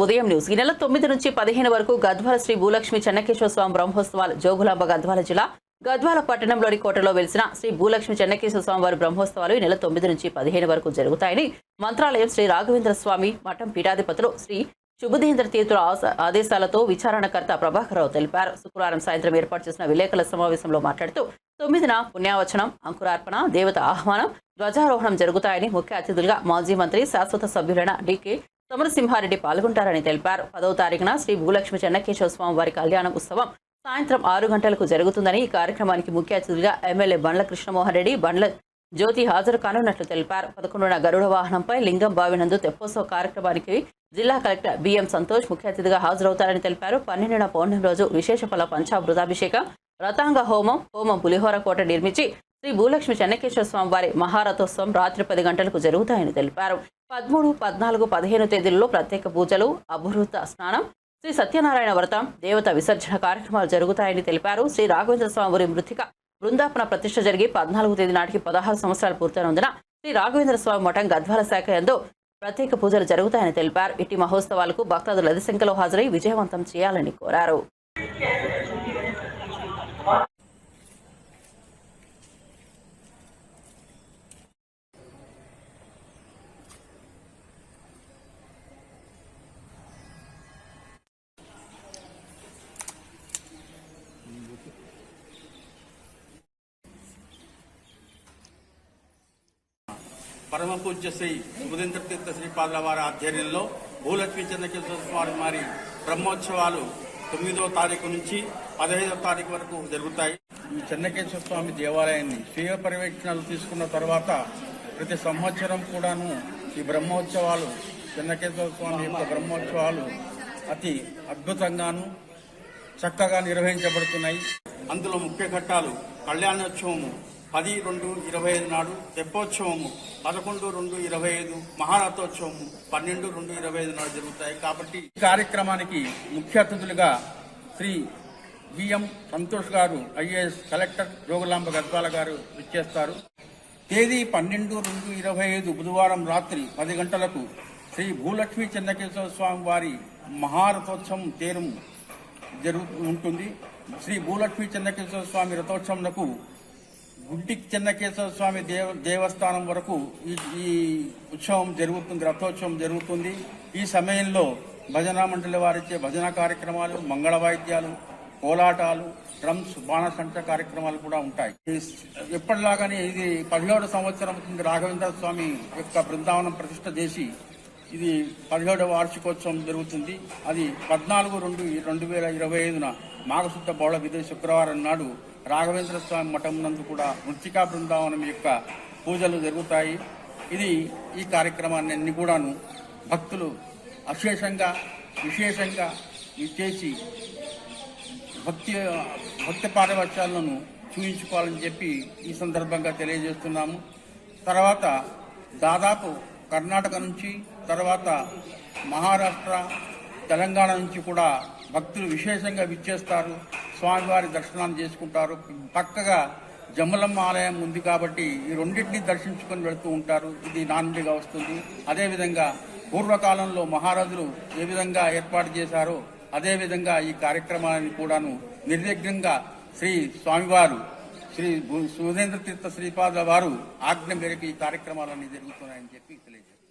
ఉదయం న్యూస్. ఈ నెల 9 నుంచి 15 వరకు గద్వాల శ్రీ భూలక్ష్మి చెన్నకేశ్వర స్వామి బ్రహ్మోత్సవాలు జోగులాంబ గద్వాల జిల్లా గద్వాల పట్టణంలోని కోటలో వెలిసిన శ్రీ భూలక్ష్మి చెన్నకేశ్వర స్వామి వారి బ్రహ్మోత్సవాలు ఈ నెల 9 నుంచి 15 వరకు జరుగుతాయని మంత్రాలయం శ్రీ రాఘవేంద్ర స్వామి మఠం పీఠాధిపతులు శ్రీ శుభదేంద్ర తీర్థుల ఆదేశాలతో విచారణకర్త ప్రభాకరరావు తెలిపారు. శుక్రవారం సాయంత్రం ఏర్పాటు చేసిన విలేకరుల సమావేశంలో మాట్లాడుతూ 9న పుణ్యావచనం, అంకురార్పణ, దేవత ఆహ్వానం, ధ్వజారోహణం జరుగుతాయని ముఖ్య అతిథులుగా మాజీ మంత్రి శాశ్వత సభ్యులైన డికే సమరసింహారెడ్డి పాల్గొంటారని తెలిపారు. 10వ తారీఖున శ్రీ భూలక్ష్మి చెన్నకేశ్వర స్వామి వారి కళ్యాణం ఉత్సవం సాయంత్రం 6 గంటలకు జరుగుతుందని, ఈ కార్యక్రమానికి ముఖ్య అతిథులుగా ఎమ్మెల్యే బండ్ల కృష్ణమోహన్ రెడ్డి, బండ్ల జ్యోతి హాజరు కానున్నట్లు తెలిపారు. 11న గరుడ వాహనంపై లింగం బావినందు తెప్పోత్సవ కార్యక్రమానికి జిల్లా కలెక్టర్ బిఎం సంతోష్ ముఖ్య అతిథిగా హాజరవుతారని తెలిపారు. 12న పౌర్ణమి రోజు విశేష ఫల పంచామృతాభిషేకం, రతాంగ హోమం పులిహోర కోట నిర్మించి శ్రీ భూలక్ష్మి చెన్నకేశ్వర స్వామి వారి మహారథోత్సవం రాత్రి 10 గంటలకు జరుగుతాయని తెలిపారు. 13, 14, 15 తేదీలలో ప్రత్యేక పూజలు, అభివృద్ధ స్నానం, శ్రీ సత్యనారాయణ వ్రతం, దేవత విసర్జన కార్యక్రమాలు జరుగుతాయని తెలిపారు. శ్రీ రాఘవేంద్ర స్వామి వారి మృతిక బృందాపన ప్రతిష్ఠ జరిగి 14వ తేదీ నాటికి 16 సంవత్సరాలు పూర్తయినందున శ్రీ రాఘవేంద్ర స్వామి మఠం గద్వాల శాఖ యందు ప్రత్యేక పూజలు జరుగుతాయని తెలిపారు. ఇట్టి మహోత్సవాలకు భక్తాదులు అధిక సంఖ్యలో హాజరై విజయవంతం చేయాలని కోరారు. పరమ పూజ్య శ్రీ శుభదేంద్ర తీర్థ శ్రీపాదుల వారి ఆధ్వర్యంలో భూలక్ష్మి చెన్నకేశ్వర స్వామి వారి బ్రహ్మోత్సవాలు 9వ తారీఖు నుంచి 15వ తారీఖు వరకు జరుగుతాయి. ఈ చెన్నకేశ్వర స్వామి దేవాలయాన్ని స్వీయ పర్యవేక్షణలు తీసుకున్న తర్వాత ప్రతి సంవత్సరం కూడాను ఈ బ్రహ్మోత్సవాలు, చెన్నకేశ్వర స్వామి యొక్క బ్రహ్మోత్సవాలు అతి అద్భుతంగాను చక్కగా నిర్వహించబడుతున్నాయి. అందులో ముఖ్య ఘట్టాలు కళ్యాణోత్సవము 10/2/25 నాడు, తెప్పోత్సవము 11/2/25, మహారథోత్సవము 12/2/25 నాడు జరుగుతాయి. కాబట్టి ఈ కార్యక్రమానికి ముఖ్య అతిథులుగా శ్రీ బిఎం సంతోష్ గారు, ఐఏఎస్ కలెక్టర్ జోగులాంబ గద్వాల గారు విచ్చేస్తారు. తేదీ 12/2/25 బుధవారం రాత్రి 10 గంటలకు శ్రీ భూలక్ష్మి చెన్నకేశ్వర స్వామి వారి మహారథోత్సవం తేరు ఉంటుంది. శ్రీ భూలక్ష్మి చెన్నకేశ్వర స్వామి రథోత్సవంకు గుడ్డి చెన్నకేశ్వర స్వామి దేవస్థానం వరకు ఈ ఉత్సవం జరుగుతుంది, రథోత్సవం జరుగుతుంది. ఈ సమయంలో భజనా మండలి వారిచ్చే భజన కార్యక్రమాలు, మంగళ వాయిద్యాలు, కోలాటాలు, డ్రమ్స్, బాణసంచ కార్యక్రమాలు కూడా ఉంటాయి. ఎప్పటిలాగానే ఇది 17వ సంవత్సరం రాఘవేంద్ర స్వామి యొక్క బృందావనం ప్రతిష్ఠ చేసి ఇది 17వ వార్షికోత్సవం జరుగుతుంది. అది 14/2/2025 మాఘశుద్ధ బౌళ విధి శుక్రవారం నాడు రాఘవేంద్ర స్వామి మఠం నందు కూడా మృత్తికా బృందావనం యొక్క పూజలు జరుగుతాయి. ఈ కార్యక్రమాన్ని అన్ని కూడాను భక్తులు విశేషంగా చేసి భక్తి పారవత్యాలను చూయించుకోవాలని చెప్పి ఈ సందర్భంగా తెలియజేస్తున్నాము. తర్వాత దాదాపు కర్ణాటక నుంచి, తర్వాత మహారాష్ట్ర, తెలంగాణ నుంచి కూడా భక్తులు విశేషంగా విచ్చేస్తారు, స్వామివారి దర్శనాన్ని చేసుకుంటారు. పక్కగా జమ్మలమ్మ ఆలయం ఉంది కాబట్టి ఈ రెండింటినీ దర్శించుకొని వెళుతూ ఉంటారు. ఇది నానుడిగా వస్తుంది. అదేవిధంగా పూర్వకాలంలో మహారాజులు ఏ విధంగా ఏర్పాటు చేశారో అదేవిధంగా ఈ కార్యక్రమాన్ని కూడాను నిర్విఘ్నంగా శ్రీ స్వామివారు, శ్రీ సుధేంద్ర తీర్థ శ్రీపాద వారు ఆజ్ఞ మేరకు ఈ కార్యక్రమాలన్నీ జరుగుతున్నాయని చెప్పి తెలియజేస్తారు.